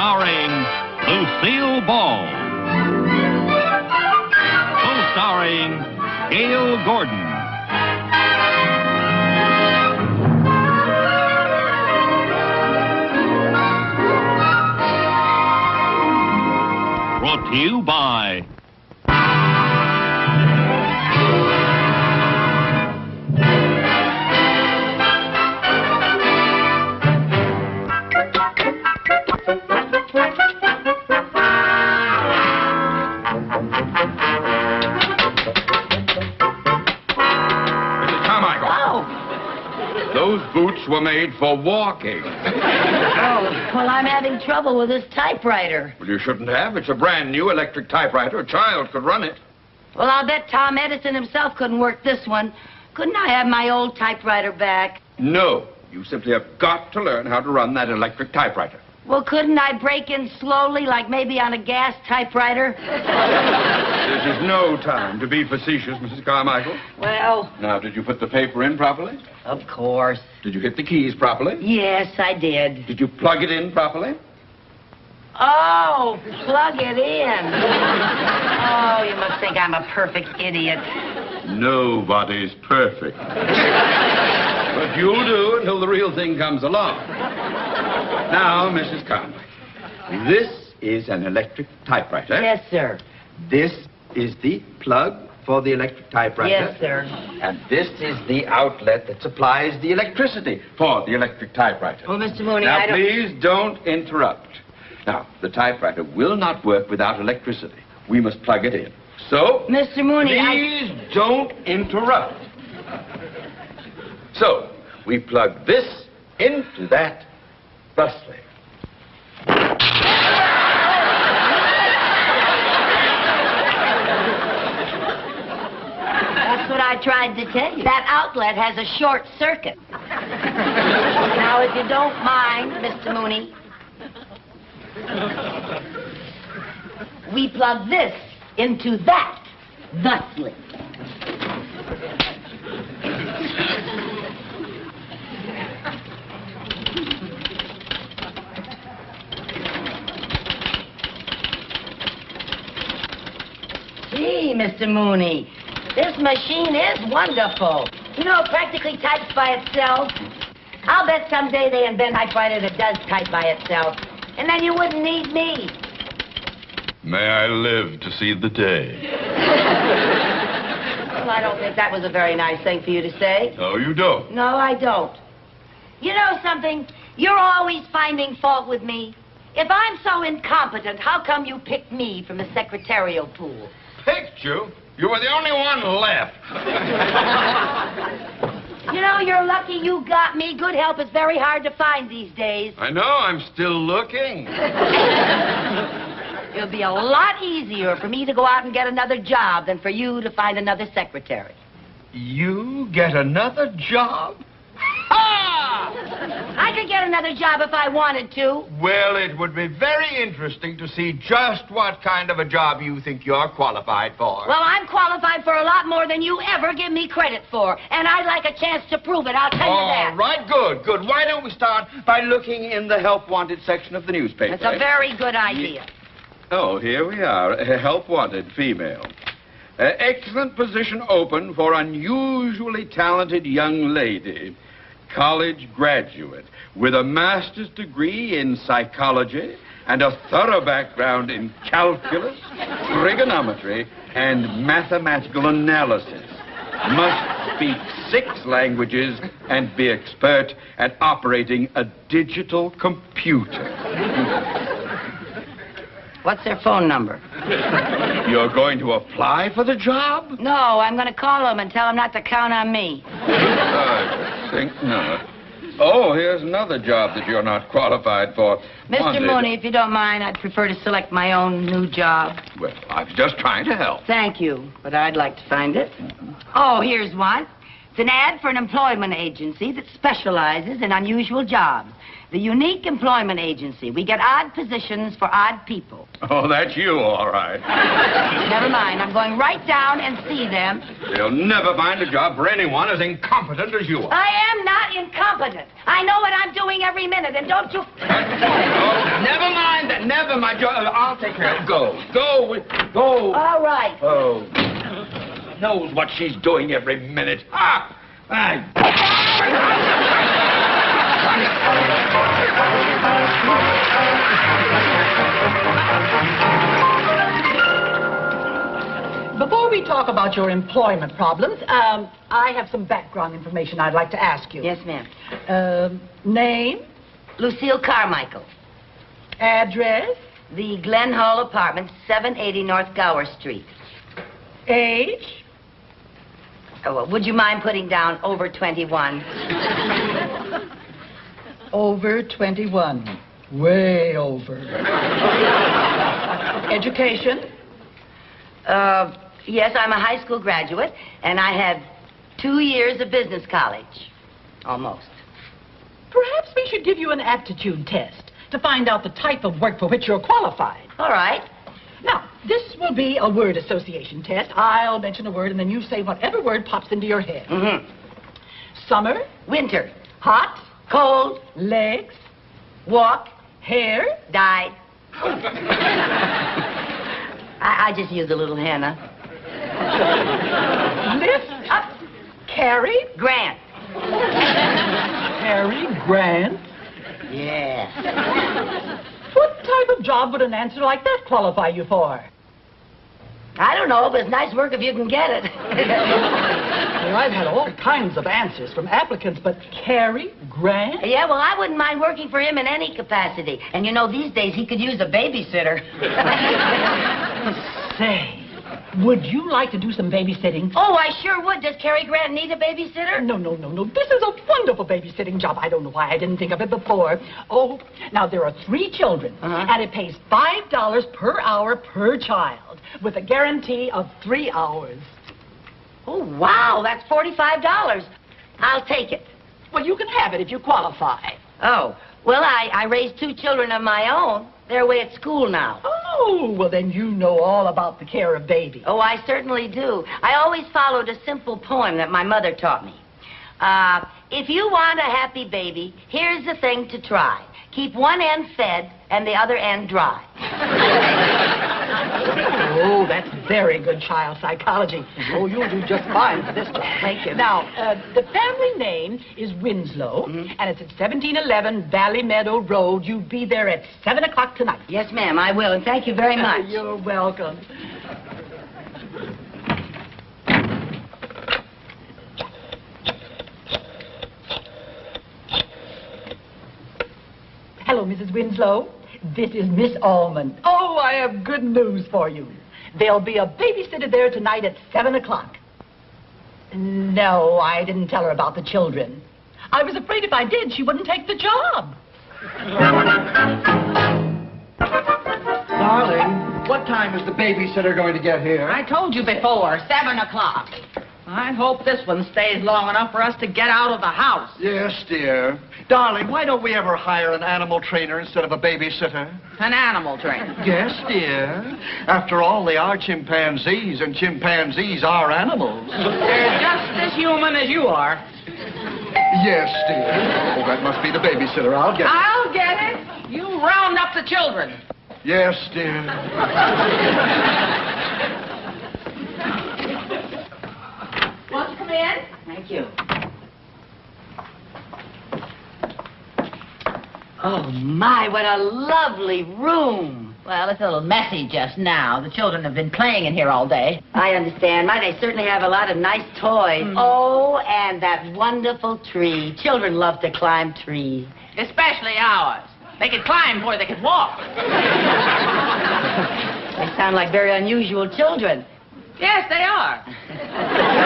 starring Lucille Ball. Co-starring Gail Gordon. Brought to you by Those boots were made for walking. Oh, well, I'm having trouble with this typewriter. Well, you shouldn't have. It's a brand new electric typewriter. A child could run it. Well, I'll bet Tom Edison himself couldn't work this one. Couldn't I have my old typewriter back? No. You simply have got to learn how to run that electric typewriter. Well, couldn't I break in slowly, like maybe on a gas typewriter? This is no time to be facetious, Mrs. Carmichael. Well... Now, did you put the paper in properly? Of course. Did you hit the keys properly? Yes, I did. Did you plug it in properly? Oh, plug it in. Oh, you must think I'm a perfect idiot. Nobody's perfect. But you'll do until the real thing comes along. Now, Mrs. Carmichael, this is an electric typewriter. Yes, sir. This is the plug for the electric typewriter. Yes, sir. And this is the outlet that supplies the electricity for the electric typewriter. Well, Mr. Mooney, now, I don't... please don't interrupt. Now, the typewriter will not work without electricity. We must plug it in. So... Mr. Mooney, please don't interrupt. So, we plug this into that thusly. That's what I tried to tell you. That outlet has a short circuit. Now, if you don't mind, Mr. Mooney, we plug this into that thusly. Gee, Mr. Mooney, this machine is wonderful. You know, it practically types by itself. I'll bet someday they invent a typewriter that does type by itself. And then you wouldn't need me. May I live to see the day. Well, I don't think that was a very nice thing for you to say. No, you don't. No, I don't. You know something? You're always finding fault with me. If I'm so incompetent, how come you picked me from the secretarial pool? Picked you? You were the only one left. You know, you're lucky you got me. Good help is very hard to find these days. I know. I'm still looking. It'll be a lot easier for me to go out and get another job than for you to find another secretary. You get another job? I could get another job if I wanted to. Well, it would be very interesting to see just what kind of a job you think you're qualified for. Well, I'm qualified for a lot more than you ever give me credit for. And I'd like a chance to prove it, I'll tell you that. All right, good. Why don't we start by looking in the help wanted section of the newspaper? That's a very good idea. Oh, here we are. Help wanted, female. Excellent position open for unusually talented young lady. College graduate with a master's degree in psychology and a thorough background in calculus, trigonometry, and mathematical analysis. Must speak 6 languages and be expert at operating a digital computer. What's their phone number? You're going to apply for the job? No, I'm going to call them and tell them not to count on me. I think not. Oh, here's another job that you're not qualified for. Mr. Mooney, if you don't mind, I'd prefer to select my own new job. Well, I was just trying to help. Thank you, but I'd like to find it. Oh, here's one. It's an ad for an employment agency that specializes in unusual jobs. The Unique Employment Agency. We get odd positions for odd people. Oh, that's you, all right. Never mind. I'm going right down and see them. They'll never find a job for anyone as incompetent as you are. I am not incompetent. I know what I'm doing every minute, and don't you... Oh, never mind that. never mind. I'll take care of it. Go. All right. Oh. Knows what she's doing every minute. Ah! Before we talk about your employment problems, I have some background information I'd like to ask you. Yes, ma'am. Name, Lucille Carmichael. address, The Glen Hall Apartments, 780 North Gower Street. age. Oh, well, would you mind putting down over 21? Over 21. Way over. Education. Yes, I'm a high school graduate, and I had 2 years of business college. Almost. Perhaps we should give you an aptitude test to find out the type of work for which you're qualified. All right. Now, this will be a word association test. I'll mention a word, and then you say whatever word pops into your head. Mm-hmm. Summer, Winter. hot, Cold. legs, Walk. hair, Die. I just used a little henna. lift, up, carry, Grant. Cary Grant. Yeah. What type of job would an answer like that qualify you for? I don't know, but it's nice work if you can get it. Well, I've had all kinds of answers from applicants, but Cary Grant? Yeah, well, I wouldn't mind working for him in any capacity. And you know, these days he could use a babysitter. Say, would you like to do some babysitting? Oh, I sure would. Does Cary Grant need a babysitter? No. This is a wonderful babysitting job. I don't know why I didn't think of it before. Oh, now there are 3 children, and it pays $5 per hour per child, with a guarantee of 3 hours. Oh, wow, that's $45. I'll take it. Well, you can have it if you qualify. Oh, well, I raised 2 children of my own. They're away at school now. Oh, well, then you know all about the care of babies. Oh, I certainly do. I always followed a simple poem that my mother taught me. If you want a happy baby, here's the thing to try. Keep one end fed and the other end dry. Oh, that's very good child psychology. Oh, you'll do just fine for this job. Thank you. Now, the family name is Winslow, and it's at 1711 Valley Meadow Road. You'll be there at 7 o'clock tonight. Yes, ma'am, I will, and thank you very much. You're welcome. Hello, Mrs. Winslow. This is Miss Allman. Oh, I have good news for you. There'll be a babysitter there tonight at 7 o'clock. No, I didn't tell her about the children. I was afraid if I did, she wouldn't take the job. Darling, what time is the babysitter going to get here? I told you before, 7 o'clock. I hope this one stays long enough for us to get out of the house. Yes, dear. Darling, why don't we ever hire an animal trainer instead of a babysitter? An animal trainer. Yes, dear. After all, they are chimpanzees, and chimpanzees are animals. They're just as human as you are. Yes, dear. Oh, that must be the babysitter. I'll get it. I'll get it. You round up the children. Yes, dear. Won't you come in? Thank you. Oh, my, what a lovely room. Well, it's a little messy just now. The children have been playing in here all day. I understand. They certainly have a lot of nice toys. Oh, and that wonderful tree. Children love to climb trees. Especially ours. They could climb before they could walk. They sound like very unusual children. Yes, they are.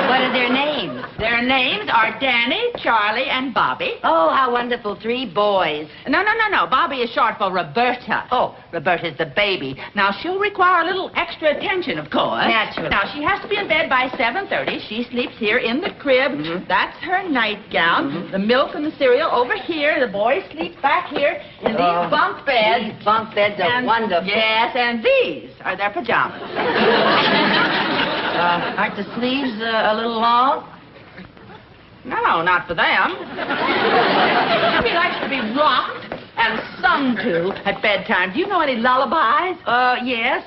What are their names? Their names are Danny, Charlie, and Bobby. Oh, how wonderful. 3 boys. No. Bobby is short for Roberta. Oh. Roberta's the baby. Now, she'll require a little extra attention, of course. Naturally. Now, she has to be in bed by 7:30. She sleeps here in the crib. That's her nightgown. The milk and the cereal over here. The boys sleep back here in these bunk beds. These bunk beds are wonderful. Yes, and these are their pajamas. Aren't the sleeves a little long? No, not for them. Bobby likes to be rocked and sung to at bedtime. Do you know any lullabies? Yes.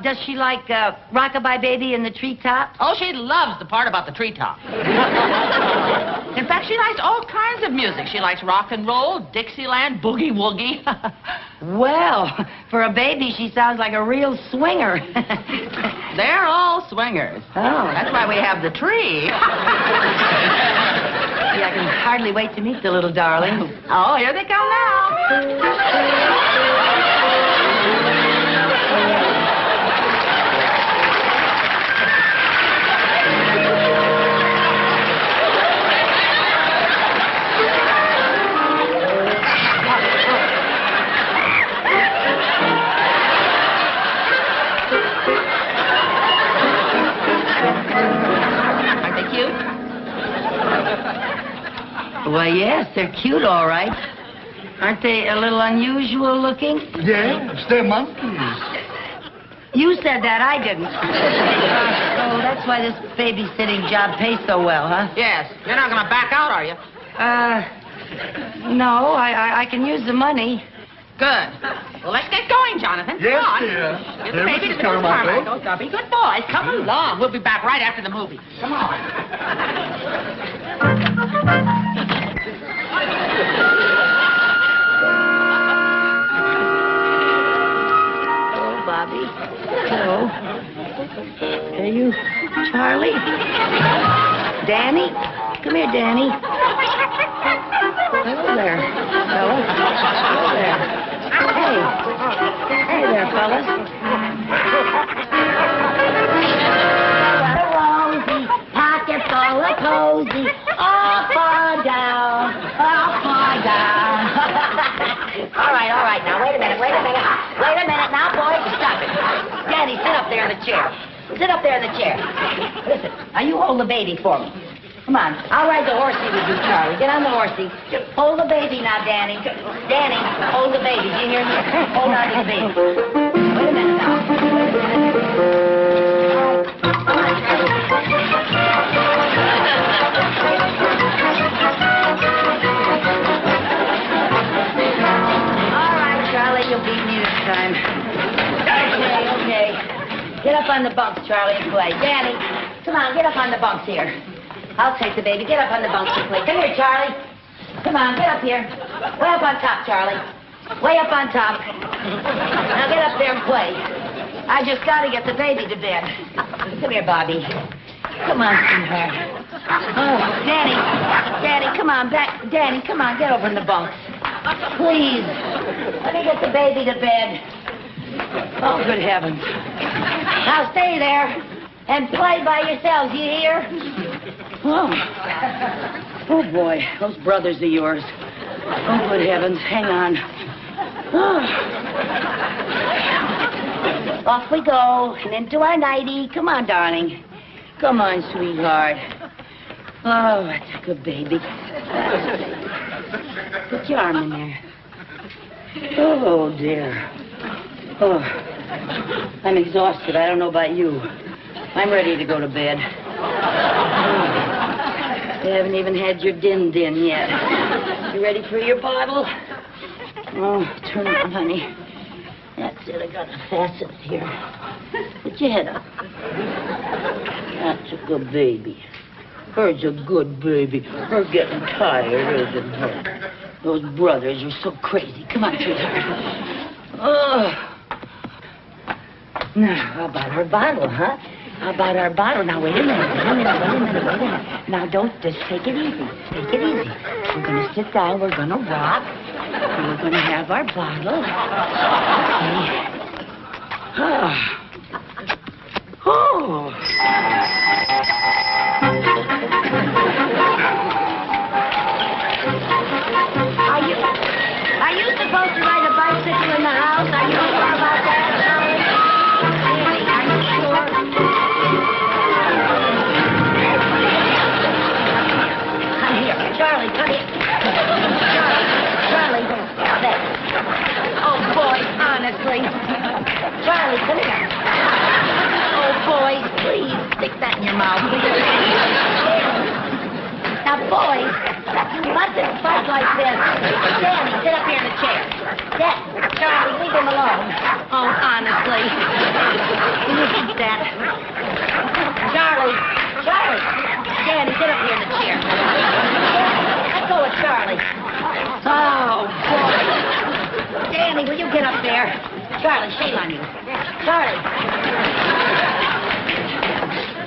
Does she like Rockabye Baby in the Treetop? Oh, she loves the part about the treetop. In fact, she likes all kinds of music. She likes rock and roll, Dixieland, boogie woogie. Well, for a baby, she sounds like a real swinger. They're all swingers. Oh. That's why we have the tree. Yeah, I can hardly wait to meet the little darling. Oh, here they come now. Aren't they cute? Well, yes, they're cute, all right. Aren't they a little unusual looking? Yes, they're monkeys. You said that, I didn't. So that's why this babysitting job pays so well, huh? Yes. You're not going to back out, are you? No, I can use the money. Good. Well, let's get going, Jonathan. Yes, Come on. dear. Give the Here, baby to Mrs. Mrs. Carmichael. Carmichael. Now, be good boys. Come along. We'll be back right after the movie. Come on. Hello, Bobby. Hello. Are you Charlie? Danny? Come here, Danny. Hello there. Hello. Hello there. Hey. Hey there, fellas. Rosy, pocket full of cozy, up or down, up or down. All right, now, wait a minute. Now, boys, stop it. Danny, sit up there in the chair. Sit up there in the chair. Listen, now you hold the baby for me. Come on, I'll ride the horsey with you, Charlie. Get on the horsey. Hold the baby now, Danny. Danny, hold the baby. Do you hear me? Hold on to the baby. Wait a minute now. All right, Charlie, you'll beat me this time. Okay. Get up on the bunks, Charlie, and play. Danny, come on, get up on the bunks here. I'll take the baby. Get up on the bunks and play. Come here, Charlie. Come on, get up here. Way up on top, Charlie. Way up on top. Now get up there and play. I just got to get the baby to bed. Come here, Bobby. Come on, sweetheart. Oh, Danny, come on, back. Danny, come on, get over in the bunks. Please. Let me get the baby to bed. Oh, good heavens. Now stay there and play by yourselves, you hear? Oh, boy, those brothers of yours. Oh, good heavens, hang on. Oh. Off we go, and into our nightie. Come on, darling. Come on, sweetheart. Oh, that's a good baby. Put your arm in there. Oh, dear. Oh, I'm exhausted. I don't know about you. I'm ready to go to bed. You haven't even had your din-din yet. You ready for your bottle? Oh, turn it on, honey. That's it. I got to fasten it here. Put your head up. That's a good baby. Her's a good baby. Her getting tired, isn't her? Those brothers are so crazy. Come on, sweetheart. Oh. Now, how about our bottle, huh? How about our bottle? Now, wait a minute. Now, don't just take it easy. Take it easy. We're going to sit down. We're going to rock. And we're going to have our bottle. Okay. Oh. Are you supposed to ride a bicycle in the house? Are you sure about that? Really? Are you sure? Come here. Charlie, come here. Charlie, there. Oh, boy, honestly. Charlie, come here. Oh, boys, please, stick that in your mouth. Now, boys, you mustn't fight like this. Danny, sit up here in the chair. Charlie. Can you keep that? Charlie. Charlie. Danny, get up here in the chair. Let go of Charlie. Oh, boy. Danny, will you get up there? Charlie, shame on you. Charlie.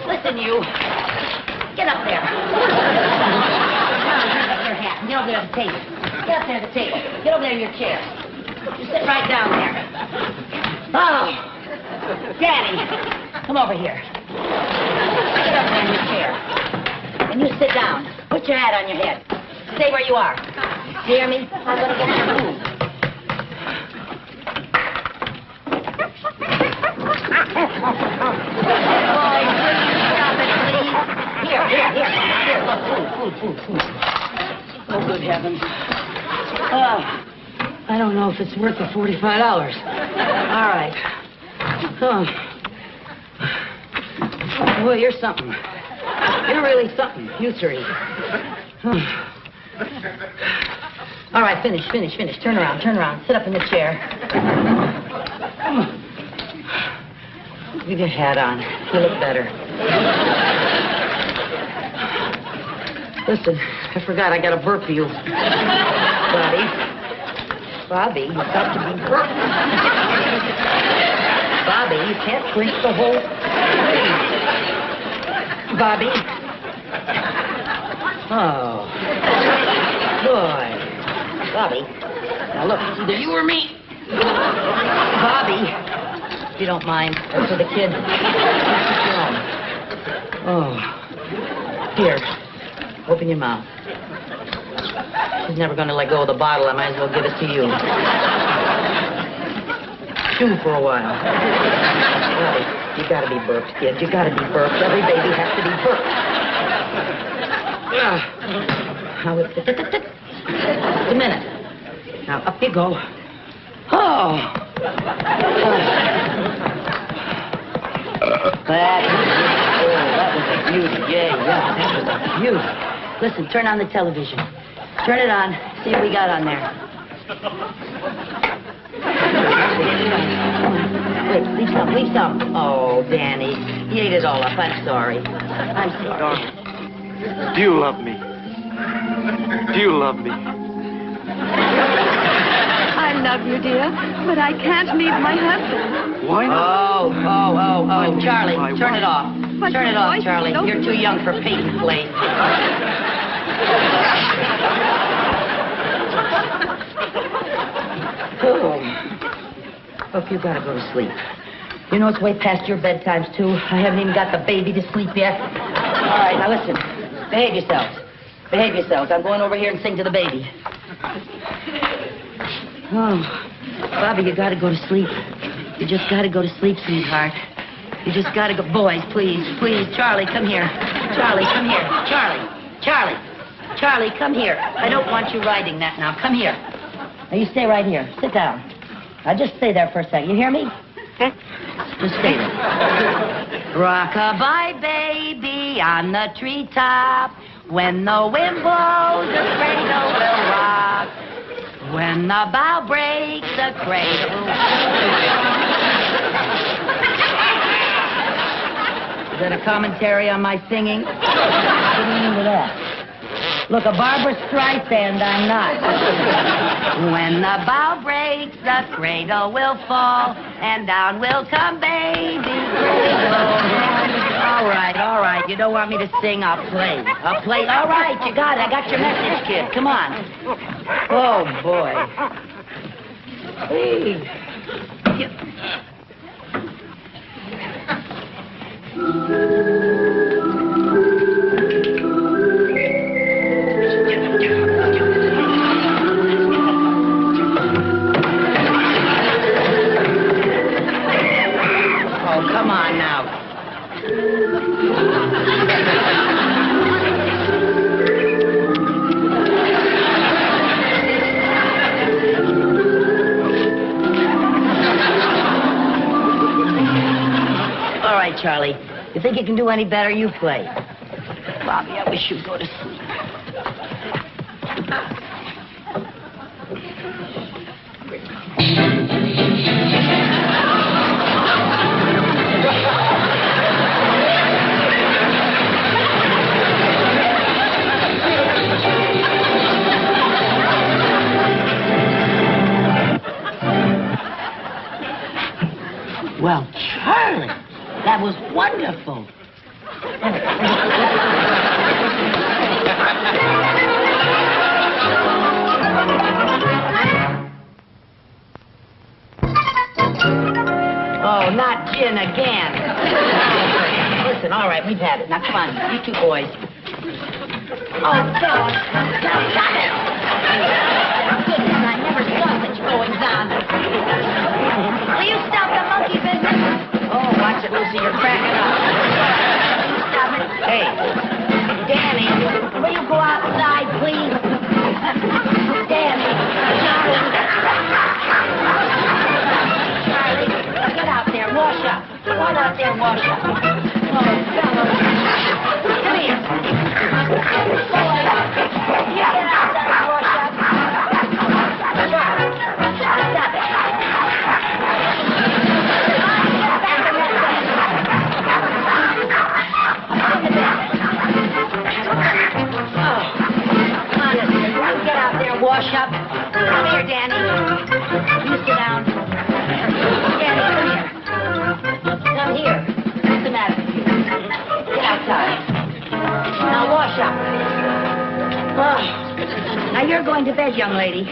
Listen, you. Get up there. Charlie, get up your hat and get over there at the table. Get up there at the table. Get over there in your chair. You sit right down there. Oh. Danny, come over here. Get up there in your chair. And you sit down. Put your hat on your head. Stay where you are. You hear me? I'm going to get your food. Boy, please stop it, please. Here. Look, food. Oh, good heavens. I don't know if it's worth the $45. All right. Oh. Boy, you're something. You're really something, you three. All right, finish. Turn around. Sit up in the chair. Leave your hat on. You look better. Listen, I forgot I got a burp for you. Bobby, you've got to be burped. Bobby, you can't drink the whole thing. Bobby. Oh. Boy. Bobby. Now look, it's either you or me. Bobby. If you don't mind, that's for the kid. Oh. Here. Open your mouth. She's never going to let go of the bottle. I might as well give it to you. Chew for a while. Bobby, you got to be burped, kid. You got to be burped. Every baby has to be burped. Now, wait. Just a minute. Now, up you go. Oh. That was a beauty. Yeah, that was a beauty. Listen, turn on the television. Turn it on. See what we got on there. Wait, leave some. Oh, Danny. He ate it all up. I'm sorry. Do you love me? I love you, dear, but I can't leave my husband. Why not? Oh, Charlie, turn it off. But Turn it your off, voice is Charlie. so You're too young for Peyton Place. Look, you gotta go to sleep. You know it's way past your bedtimes, too. I haven't even got the baby to sleep yet. All right, now listen. Behave yourselves. I'm going over here and sing to the baby. Oh, Bobby, you gotta go to sleep. You just gotta go to sleep, sweetheart. You just gotta go. Boys, please. Charlie, come here. Charlie, come here. I don't want you riding that now. Come here. Now, you stay right here. Sit down. Now, just stay there for a second. You hear me? Just stay there. Rock-a-bye, baby, on the treetop. When the wind blows, the cradle will rock. When the bough breaks, the cradle. Is that a commentary on my singing? What do you mean with that? Look, a Barbra Streisand, I'm not. When the bough breaks, the cradle will fall, and down will come baby cradle. All right. You don't want me to sing, I'll play. All right, you got it. I got your message, kid. Come on. Oh, boy. Hey. Oh, come on now. All right, Charlie. You think you can do any better? You play. Bobby, I wish you'd go to sleep. Well, Charlie, that was wonderful. Oh, not gin again. Listen, all right, we've had it. Now, come on, you two boys. Oh, God. Now, stop it. Goodness, I never saw such goings-on. Will you stop the monkey business? Oh, watch it, Lucy, you're cracking up. Stop it. Hey, Danny, will you go outside, please? Danny, Charlie. Get out there, wash up. Come on out there, wash up. Oh, fellas. Come here. Boy, you get out there and wash up. Charlie, stop it. Get back in that bed. In the bed. Oh, honestly, you get out there and wash up. Come here, Danny. You sit down. Danny, come here. Come here. What's the matter with you? Get outside. Now wash up. Oh. Now you're going to bed, young lady.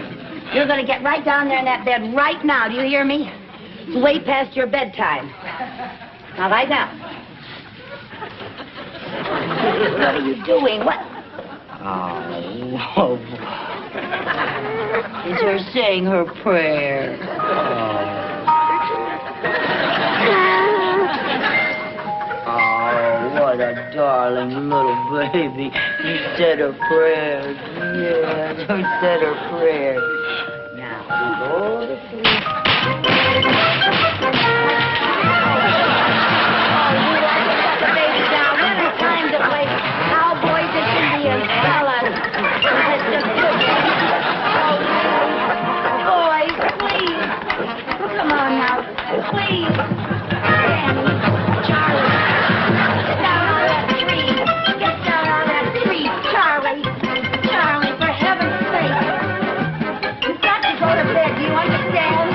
You're going to get right down there in that bed right now. Do you hear me? It's way past your bedtime. Now lie down. What are you doing? What? Oh. Is her saying her prayer? Oh, what a darling little baby. She said her prayers. Yes, she said her prayers. Now, go to sleep. Oh, you like to put the baby down. When it's time to play cowboys and Indians, fellas. It's just good. Oh, boys, please. Come on now. Please. Danny, Charlie. Get down on that tree. Get down on that tree, Charlie. Charlie, for heaven's sake. You've got to go to bed. Do you understand?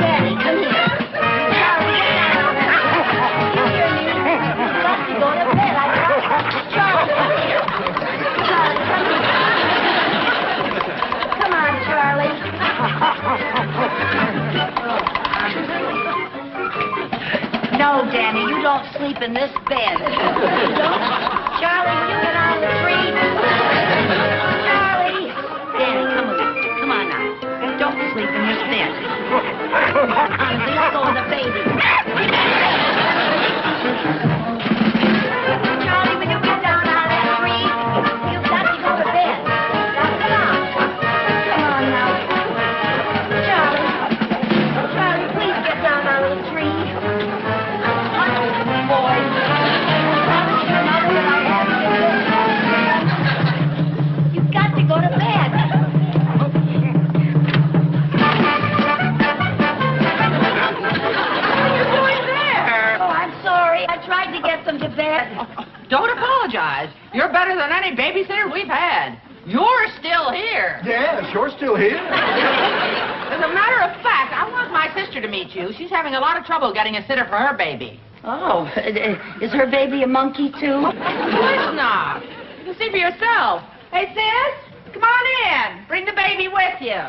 Danny, come here. Charlie, get down on that tree. You hear me? You've got to go to bed. I got Charlie, come here. Charlie, come here. Come on, Charlie. No, Danny, you don't sleep in this bed. You don't? Charlie, will you get on the tree? Charlie! Danny, come with me. Come on now. Don't sleep in this bed. Honestly, let go of the baby. Charlie, will you get down on that tree? You've got to go to bed. Now, come on. Come on now. Charlie. Charlie, please get down on the tree. Boy, promise your mother that I have you. You've got to go to bed. What are you doing there? Oh, I'm sorry. I tried to get them to bed. Don't apologize. You're better than any babysitter we've had. You're still here. Yes, you're still here. As a matter of fact, I want my sister to meet you. She's having a lot of trouble getting a sitter for her baby. Oh, is her baby a monkey, too? Of course not. You can see for yourself. Hey, sis, come on in. Bring the baby with you.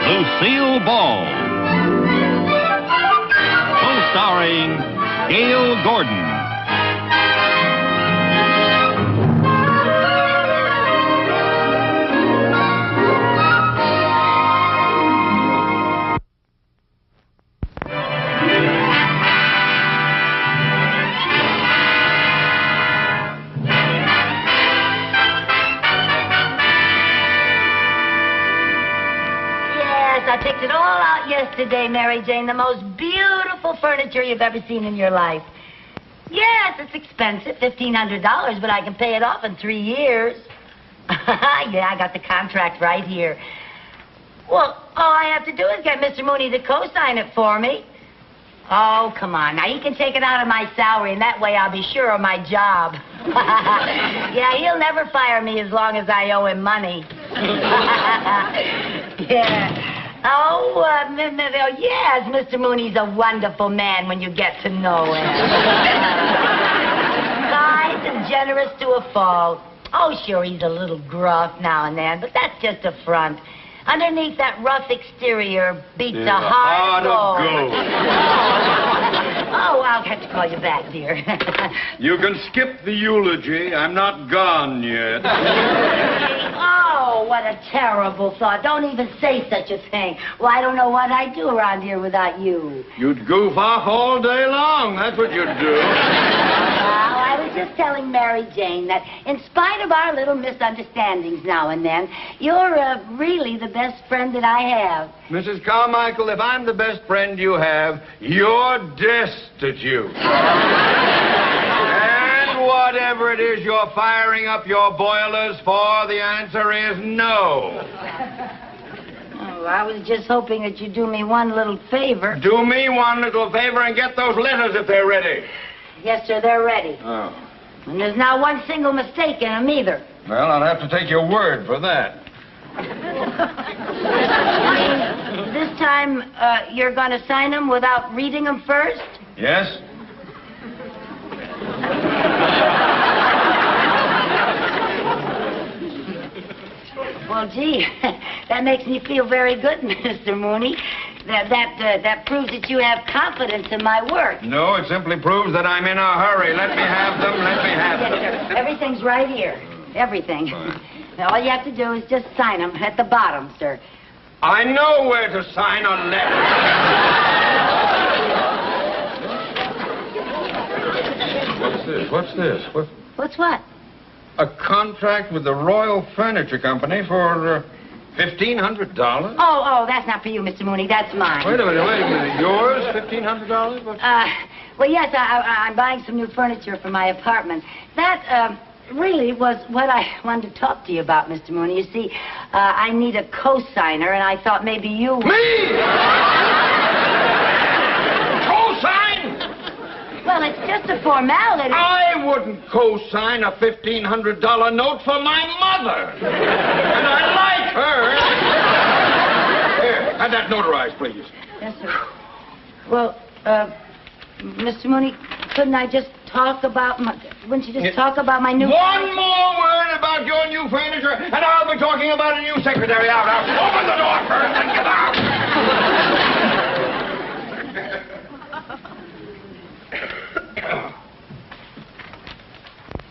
Lucille Ball. Co-starring Gail Gordon. I picked it all out yesterday, Mary Jane. The most beautiful furniture you've ever seen in your life. Yes, it's expensive, $1,500, but I can pay it off in 3 years. Yeah, I got the contract right here. Well, all I have to do is get Mr. Mooney to co-sign it for me. Oh, come on. Now, he can take it out of my salary, and that way I'll be sure of my job. Yeah, he'll never fire me as long as I owe him money. Yeah. Oh, yes, Mr. Mooney's a wonderful man when you get to know him. Kind and generous to a fault. Oh, sure, he's a little gruff now and then, but that's just a front. Underneath that rough exterior beats a hard soul. Oh, I'll have to call you back, dear. You can skip the eulogy. I'm not gone yet. Oh, what a terrible thought. Don't even say such a thing. Well, I don't know what I'd do around here without you. You'd goof off all day long. That's what you'd do. Well, I was just telling Mary Jane that in spite of our little misunderstandings now and then, you're really the best friend that I have. Mrs. Carmichael, if I'm the best friend you have, you're destitute. And whatever it is you're firing up your boilers for, the answer is no. Oh, I was just hoping that you'd do me one little favor. Do me one little favor and get those letters if they're ready. Yes, sir, they're ready. Oh. And there's not one single mistake in them either. Well, I'll have to take your word for that. This time, you're going to sign them without reading them first? Yes? Well, gee, that makes me feel very good, Mr. Mooney. That proves that you have confidence in my work. No, it simply proves that I'm in a hurry. Let me have them, let me have them. Yes, sir. Everything's right here. Everything. Fine. Now, all you have to do is just sign them at the bottom, sir. I know where to sign a letter. What's this? What's what? A contract with the Royal Furniture Company for $1,500? Oh, that's not for you, Mr. Mooney. That's mine. Wait a minute. Yours? $1,500? What? Well, yes, I'm buying some new furniture for my apartment. That, really was what I wanted to talk to you about, Mr. Mooney. You see, I need a co-signer, and I thought maybe you... Me? Co-sign? Well, it's just a formality. I wouldn't co-sign a $1,500 note for my mother. And I like her. Here, have that notarized, please. Yes, sir. Well, Mr. Mooney, couldn't I just talk about my... Wouldn't you just talk about my new... One more word about your new furniture, and I'll be talking about a new secretary. Out. Open the door first and get out.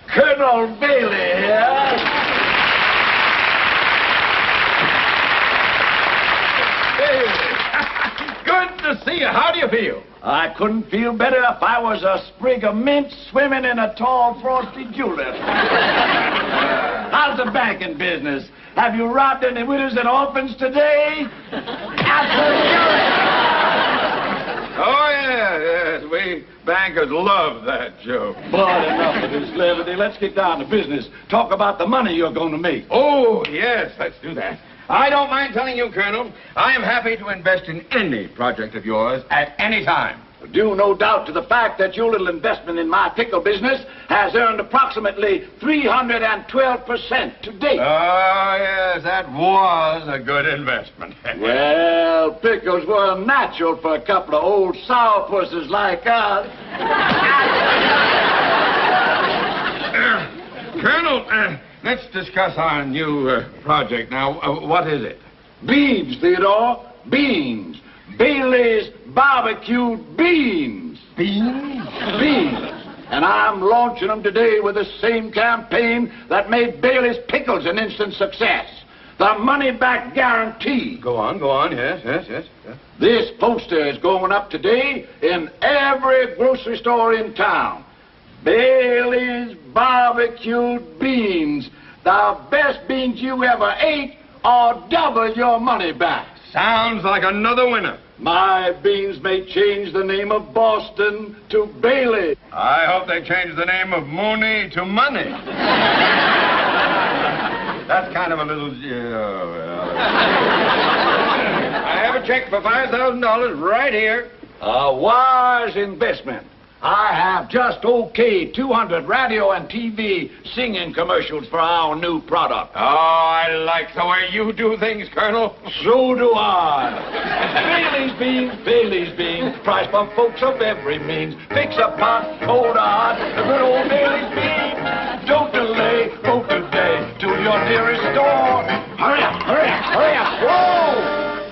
Colonel Bailey here. Good to see you. How do you feel? I couldn't feel better if I was a sprig of mint swimming in a tall, frosty julep. How's the banking business? Have you robbed any widows and orphans today? Absolutely. Oh, yes. We bankers love that joke. But enough of this levity. Let's get down to business. Talk about the money you're going to make. Oh, yes. Let's do that. I don't mind telling you, Colonel, I am happy to invest in any project of yours at any time. Due, no doubt, to the fact that your little investment in my pickle business has earned approximately 312% to date. Oh, yes, that was a good investment. Well, pickles were natural for a couple of old sourpusses like us. Colonel, let's discuss our new project now. What is it? Beans, Theodore. Beans. Bailey's barbecued beans. Beans? Beans. And I'm launching them today with the same campaign that made Bailey's pickles an instant success. The money-back guarantee. Go on, yes. This poster is going up today in every grocery store in town. Bailey's barbecued beans. The best beans you ever ate, or double your money back. Sounds like another winner. My beans may change the name of Boston to Bailey. I hope they change the name of Mooney to Money. That's kind of a little... I have a check for $5,000 right here. A wise investment. I have just okayed 200 radio and TV singing commercials for our new product. Oh, I like the way you do things, Colonel. So do I. Bailey's beans, price for folks of every means. Fix a pot, cold hard, the good old Bailey's beans. Don't delay, go today to your nearest store. Hurry up. Whoa!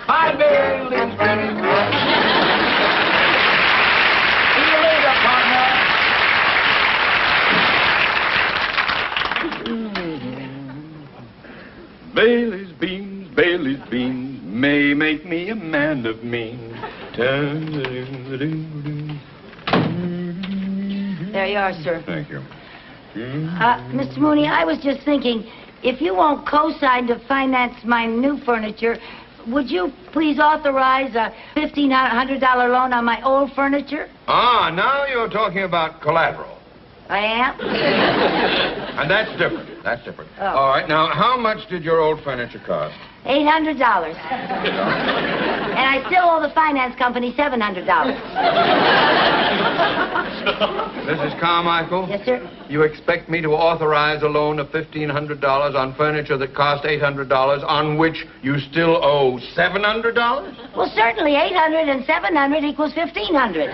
Buy Bailey's beans. See you later, partner. Bailey's beans may make me a man of means. There you are, sir. Thank you. Mr. Mooney, I was just thinking, if you won't co-sign to finance my new furniture, would you please authorize a $1,500 loan on my old furniture? Ah, now you're talking about collateral. I am? And that's different. Oh. All right, now, how much did your old furniture cost? $800. And I still owe the finance company $700. Mrs. Carmichael? Yes, sir? You expect me to authorize a loan of $1,500 on furniture that cost $800, on which you still owe $700? Well, certainly 800 and 700 equals 1,500.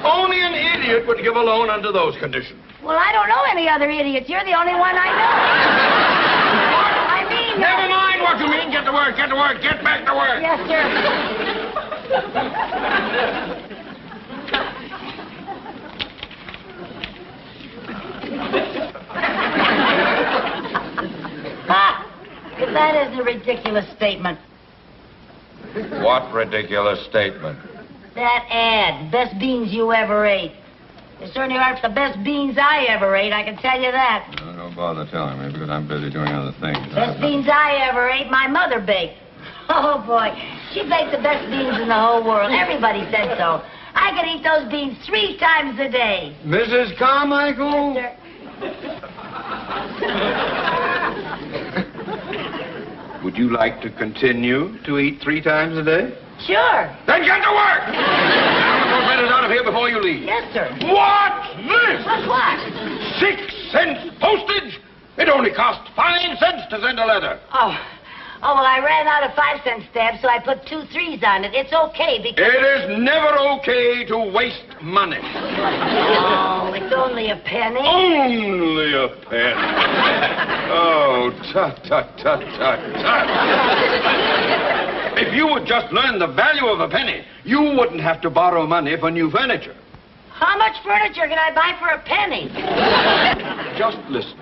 Only an idiot would give a loan under those conditions. Well, I don't know any other idiots. You're the only one I know. I mean... Never mind what you mean. Get to work. Get back to work. Yes, sir. That is a ridiculous statement. What ridiculous statement? That ad, best beans you ever ate. They certainly aren't the best beans I ever ate, I can tell you that. No bother telling me, because I'm busy doing other things. Best beans I ever ate, my mother baked. Oh, boy. She baked the best beans in the whole world. Everybody said so. I could eat those beans 3 times a day. Mrs. Carmichael? Yes, sir. Would you like to continue to eat 3 times a day? Sure. Then get to work! Now, those letters out of here before you leave. Yes, sir. What's this? What? 6 cents postage? It only costs 5 cents to send a letter. Oh, well, I ran out of 5-cent stamps, so I put 2 3s on it. It's okay because... It is never okay to waste money. Oh, it's only a penny. Only a penny. Oh, tut. If you would just learn the value of a penny, you wouldn't have to borrow money for new furniture. How much furniture can I buy for a penny? Just listen.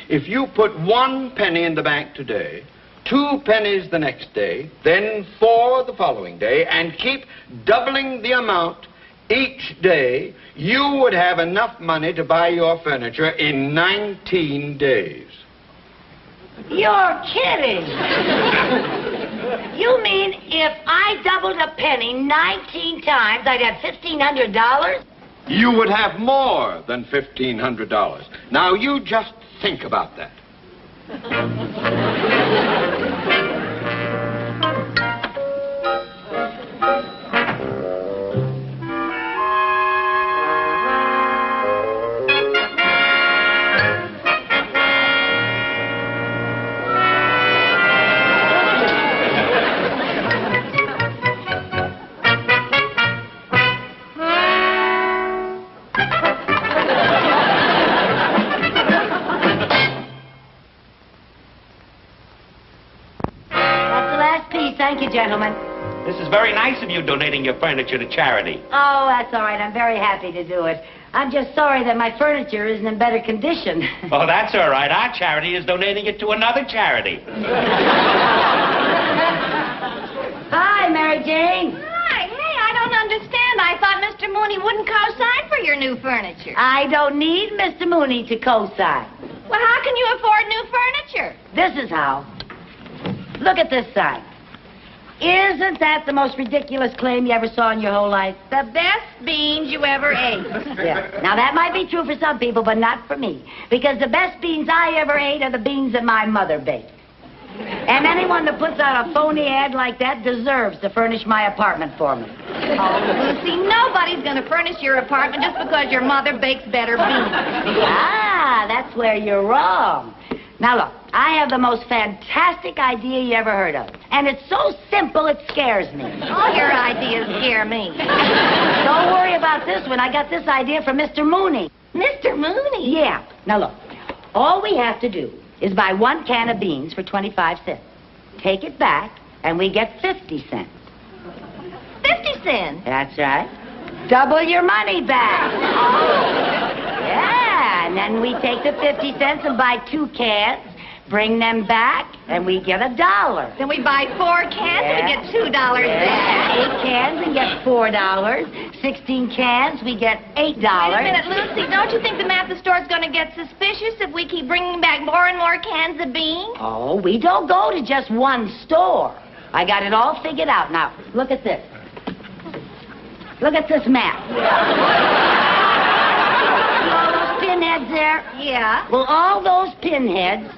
If you put 1 penny in the bank today, 2 pennies the next day, then 4 the following day, and keep doubling the amount each day, you would have enough money to buy your furniture in 19 days. You're kidding. You mean if I doubled a penny 19 times, I'd have $1,500? You would have more than $1,500. Now, you just think about that. apiece. Thank you, gentlemen. This is very nice of you donating your furniture to charity. Oh, that's all right. I'm very happy to do it. I'm just sorry that my furniture isn't in better condition. Oh, that's all right. Our charity is donating it to another charity. Hi, Mary Jane. Hi, hey, I don't understand. I thought Mr. Mooney wouldn't co-sign for your new furniture. I don't need Mr. Mooney to co-sign. Well, how can you afford new furniture? This is how. Look at this sign. Isn't that the most ridiculous claim you ever saw in your whole life? The best beans you ever ate. Yeah. Now, that might be true for some people, but not for me. Because the best beans I ever ate are the beans that my mother baked. And anyone that puts out a phony ad like that deserves to furnish my apartment for me. Oh, Lucy, nobody's going to furnish your apartment just because your mother bakes better beans. Ah, that's where you're wrong. Now, look, I have the most fantastic idea you ever heard of. And it's so simple, it scares me. All your ideas scare me. Don't worry about this one. I got this idea from Mr. Mooney. Mr. Mooney? Yeah. Now, look, all we have to do is buy 1 can of beans for 25 cents. Take it back, and we get 50 cents. 50 cents? That's right. Double your money back. Yeah, and then we take the 50 cents and buy 2 cans, bring them back, and we get $1. Then we buy 4 cans and we get $2 back. 8 cans and get $4. 16 cans, we get $8. Wait a minute, Lucy, don't you think the math store's going to get suspicious if we keep bringing back more and more cans of beans? Oh, we don't go to just one store. I got it all figured out. Now, look at this. Look at this map. See all those pinheads there? Yeah. Well, all those pinheads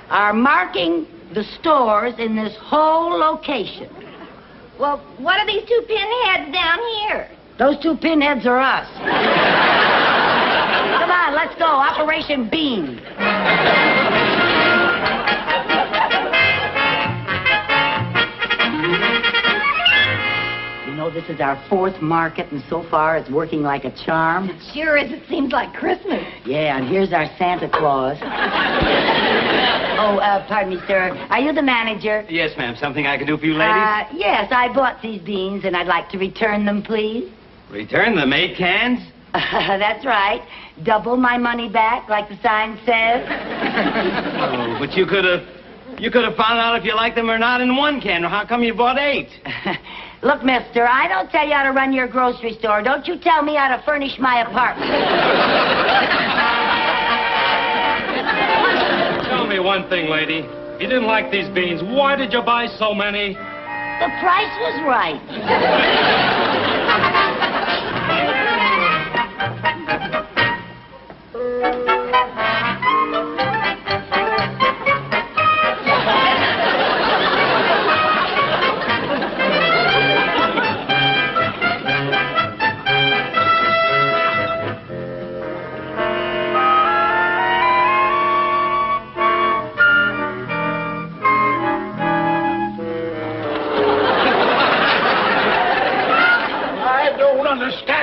are marking the stores in this whole location. Well, what are these 2 pinheads down here? Those 2 pinheads are us. Come on, let's go. Operation Bean. You know, this is our 4th market, and so far it's working like a charm. It sure is. It seems like Christmas. Yeah, and here's our Santa Claus. Oh, pardon me, sir. Are you the manager? Yes, ma'am. Something I can do for you ladies? Yes, I bought these beans, and I'd like to return them, please. Return them, 8 cans? That's right. Double my money back, like the sign says. Oh, but you could have found out if you liked them or not in 1 can. How come you bought 8? Look, mister, I don't tell you how to run your grocery store. Don't you tell me how to furnish my apartment. Tell me one thing, lady. If you didn't like these beans, why did you buy so many? The price was right.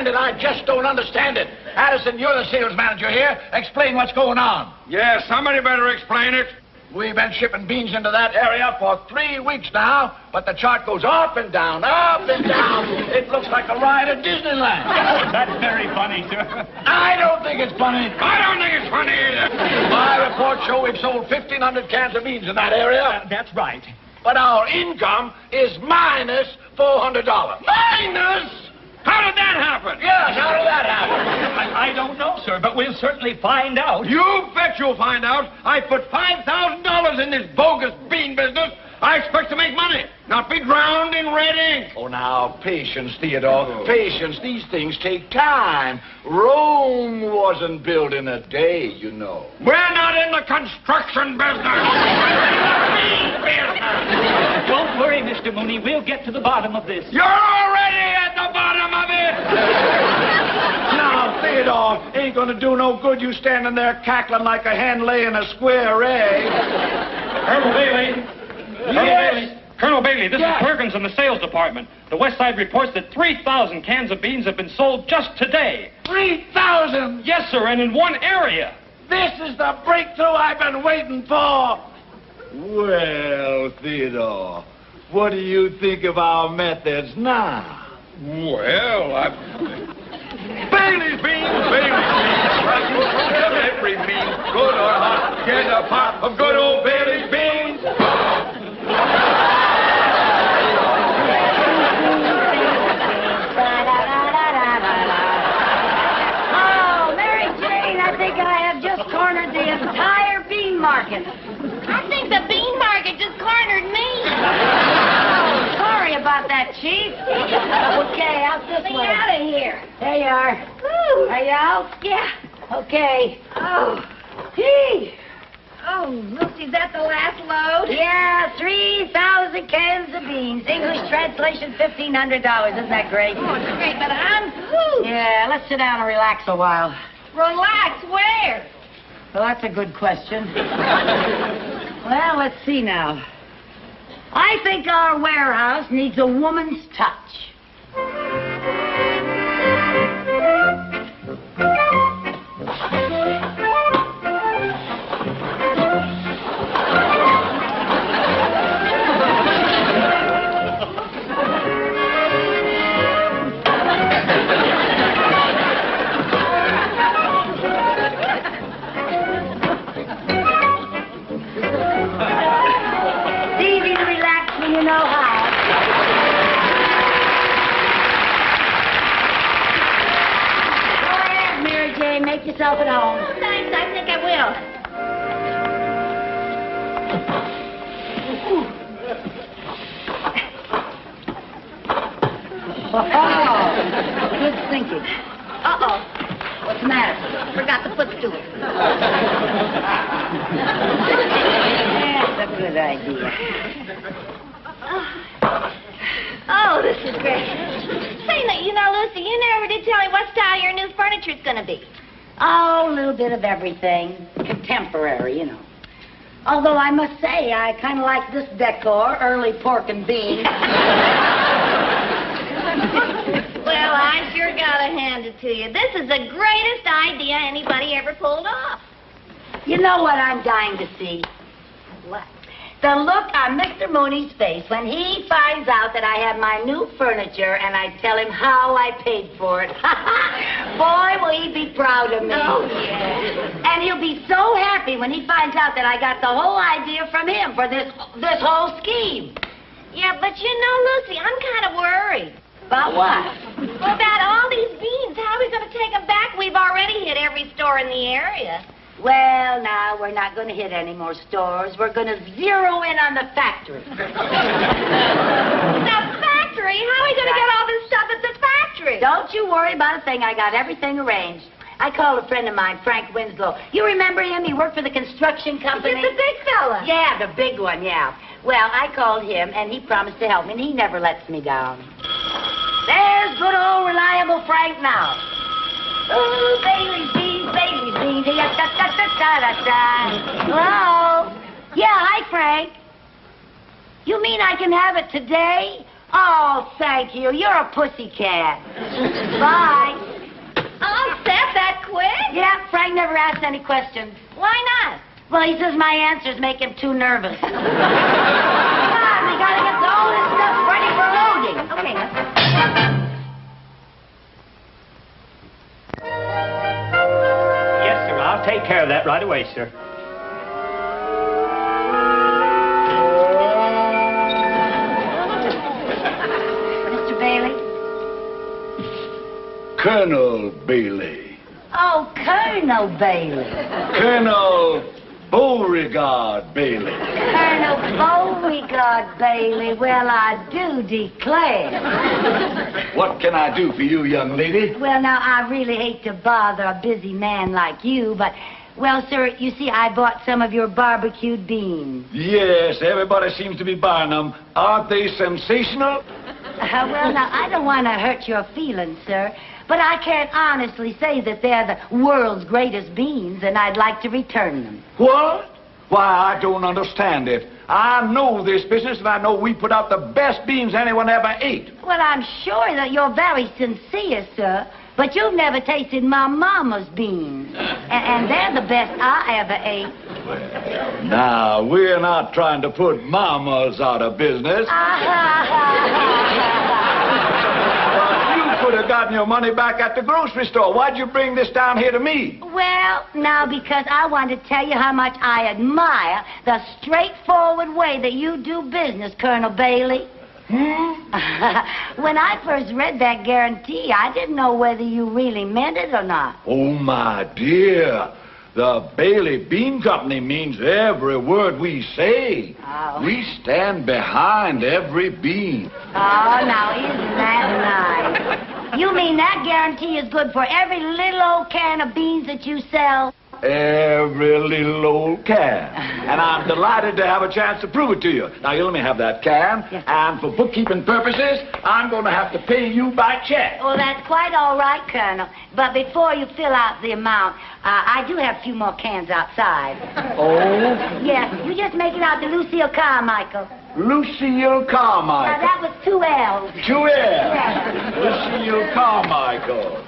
I just don't understand it. Addison, you're the sales manager here. Explain what's going on. Yes, somebody better explain it. We've been shipping beans into that area for 3 weeks now, but the chart goes up and down, up and down. It looks like a ride at Disneyland. That's very funny, sir. I don't think it's funny. I don't think it's funny either. My reports show we've sold 1,500 cans of beans in that area. That's right. But our income is minus $400. Minus? How did that happen? Yes, how did that happen? I don't know, sir, but we'll certainly find out. You bet you'll find out. I put $5,000 in this bogus bean business. I expect to make money, not be drowned in red ink. Oh, now, patience, Theodore. Patience. These things take time. Rome wasn't built in a day, you know. We're not in the construction business. Don't worry, Mr. Mooney. We'll get to the bottom of this. You're already at the bottom of it. Now, Theodore, ain't gonna do no good you standing there cackling like a hen laying a square egg. Colonel Bailey. Yes. Colonel Bailey, this Yes. is Perkins in the sales department. The West Side reports that 3,000 cans of beans have been sold just today. 3,000? Yes, sir, and in one area. This is the breakthrough I've been waiting for. Well, Theodore, What do you think of our methods now? Well, Bailey's beans, Bailey's beans. Like you have every means, good or hot, get a pot of good old Bailey's beans. Oh, Mary Jane, I think I have just cornered the entire bean market. I think the bean market just cornered me. Oh, sorry about that, Chief. Okay, out this Get me way. out of here. There you are. Woo. Are you out? Yeah. Okay. Oh. Gee. Oh, Lucy, is that the last load? Yeah, 3,000 cans of beans. English translation, $1,500. Isn't that great? Oh, it's great, but I'm... Whew. Yeah, let's sit down and relax a while. Relax, where? Well, that's a good question. Well, let's see now. I think our warehouse needs a woman's touch. It's easy to relax when you know how. Go ahead, Mary Jane. Make yourself at home. Thanks, I think I will. Oh, good thinking. Uh-oh. What's the matter? Forgot the footstool. That's a good idea. Oh, this is great. Say, you know, Lucy, you never did tell me what style your new furniture's going to be. Oh, a little bit of everything. Contemporary, you know. Although I must say, I kind of like this decor, early pork and beans. Well, I sure gotta hand it to you. This is the greatest idea anybody ever pulled off. You know what I'm dying to see? What? The look on Mr. Mooney's face when he finds out that I have my new furniture and I tell him how I paid for it. Boy, will he be proud of me. Oh, yeah. And he'll be so happy when he finds out that I got the whole idea from him for this whole scheme. Yeah, but you know, Lucy, I'm kind of worried. About what? Well, about all these beans. How are we going to take them back? We've already hit every store in the area. Well, now, we're not going to hit any more stores. We're going to zero in on the factory. The factory? How are we going to get all this stuff at the factory? Don't you worry about a thing. I got everything arranged. I called a friend of mine, Frank Winslow. You remember him? He worked for the construction company. Is it the big fella? Yeah, the big one, yeah. Well, I called him, and he promised to help me, and he never lets me down. There's good old reliable Frank now. Oh, Bailey's beans, Bailey's beans. Da-da-da-da-da-da. Hello? Yeah, hi, Frank. You mean I can have it today? Oh, thank you. You're a pussycat. Bye. Oh, Seth, that quick? Yeah, Frank never asked any questions. Why not? Well, he says my answers make him too nervous. Come on, we gotta get all this stuff ready for loading. Okay, let's... Yes, sir. I'll take care of that right away, sir. Mr. Bailey? Colonel Bailey. Oh, Colonel Bailey. Colonel Beauregard Bailey. Colonel Beauregard Bailey. Well, I do declare. What can I do for you, young lady? Well, now, I really hate to bother a busy man like you, but, well, sir, you see, I bought some of your barbecued beans. Yes, everybody seems to be buying them. Aren't they sensational? Well, now, I don't want to hurt your feelings, sir, but I can't honestly say that they're the world's greatest beans, and I'd like to return them. What? Why, I don't understand it. I know this business, and I know we put out the best beans anyone ever ate. Well, I'm sure that you're very sincere, sir, but you've never tasted my mama's beans, and they're the best I ever ate. Now, we're not trying to put mamas out of business. You could have gotten your money back at the grocery store. Why'd you bring this down here to me? Well, now, because I want to tell you how much I admire the straightforward way that you do business, Colonel Bailey. When I first read that guarantee, I didn't know whether you really meant it or not. Oh, my dear. The Bailey Bean Company means every word we say. Oh. We stand behind every bean. Oh, now, isn't that nice? You mean that guarantee is good for every little old can of beans that you sell? Every little old can. And I'm delighted to have a chance to prove it to you. Now, you let me have that can. Yes. And for bookkeeping purposes, I'm going to have to pay you by check. Oh, that's quite all right, Colonel. But before you fill out the amount, I do have a few more cans outside. Oh? Yes, you just make it out to Lucille Carmichael. Lucille Carmichael. Now, that was 2 L's. 2 L's. Yes. Lucille Carmichael.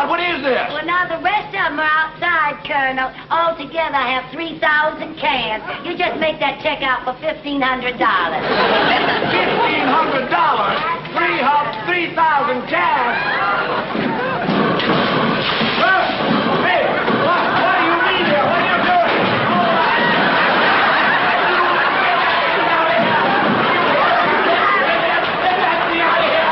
What is this? Well, now, the rest of them are outside, Colonel. Altogether, I have 3,000 cans. You just make that check out for $1,500. $1,500? 3,000 cans? Hey, what do you mean here? What are you doing? Let me out of here.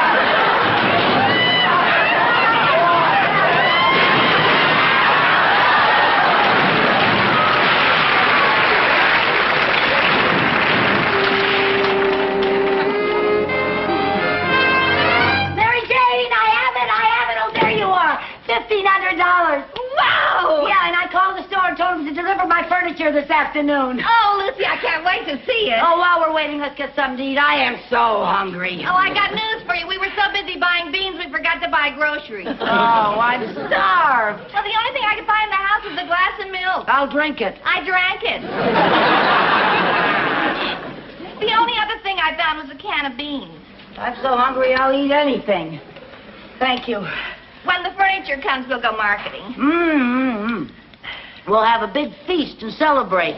$1,500. Wow! Yeah, and I called the store and told them to deliver my furniture this afternoon. Oh, Lucy, I can't wait to see it. Oh, while we're waiting, let's get something to eat. I am so hungry. Oh, I got news for you. We were so busy buying beans, we forgot to buy groceries. Oh, I'm starved. Well, the only thing I could find in the house was a glass of milk. I'll drink it. I drank it. The only other thing I found was a can of beans. I'm so hungry, I'll eat anything. Thank you. When the furniture comes, we'll go marketing. Mm-hmm. We'll have a big feast and celebrate.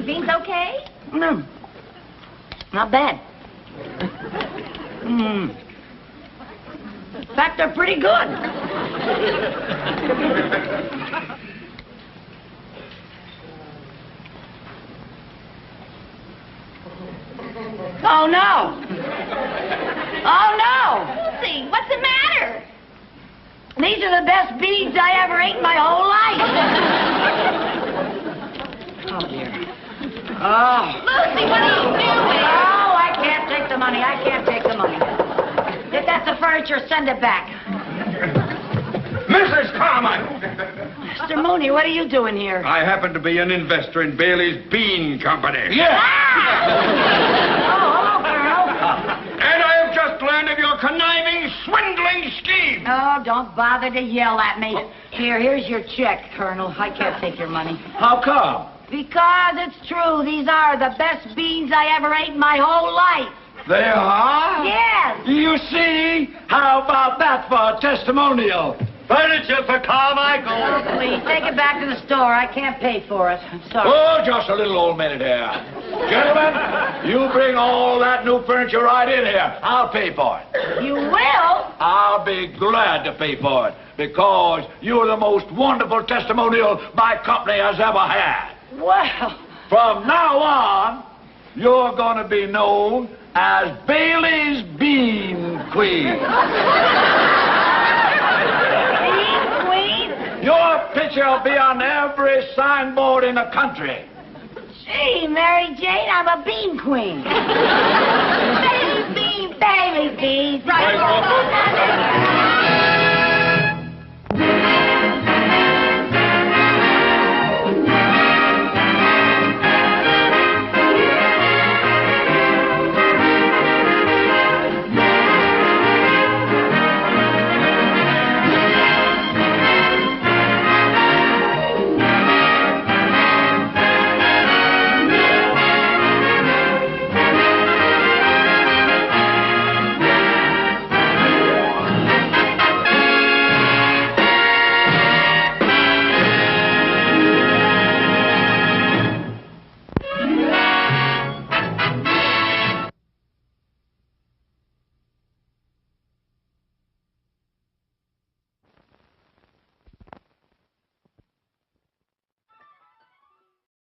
Beans okay? Mm. Not bad. In fact, they're pretty good. Oh, no. Oh, no. Lucy, what's the matter? These are the best beans I ever ate in my whole life. Oh, dear. Oh. Lucy, what are you doing? Oh, I can't take the money. I can't take the money. If that's the furniture, send it back. Mrs. Carmichael! Mr. Mooney, what are you doing here? I happen to be an investor in Bailey's Bean Company. Yeah! Oh, hello, Colonel. And I have just learned of your conniving, swindling scheme. Oh, don't bother to yell at me. Here's your check, Colonel. I can't take your money. How come? Because it's true. These are the best beans I ever ate in my whole life. They are? Yes. You see? How about that for a testimonial? Furniture for Carmichael. Oh, please, take it back to the store. I can't pay for it. I'm sorry. Oh, just a little old minute here. Gentlemen, you bring all that new furniture right in here. I'll pay for it. You will? I'll be glad to pay for it because you're the most wonderful testimonial my company has ever had. Well. From now on, you're going to be known as Bailey's Bean Queen. Your picture will be on every signboard in the country. Gee, Mary Jane, I'm a bean queen. Baby bean, baby bean. Right.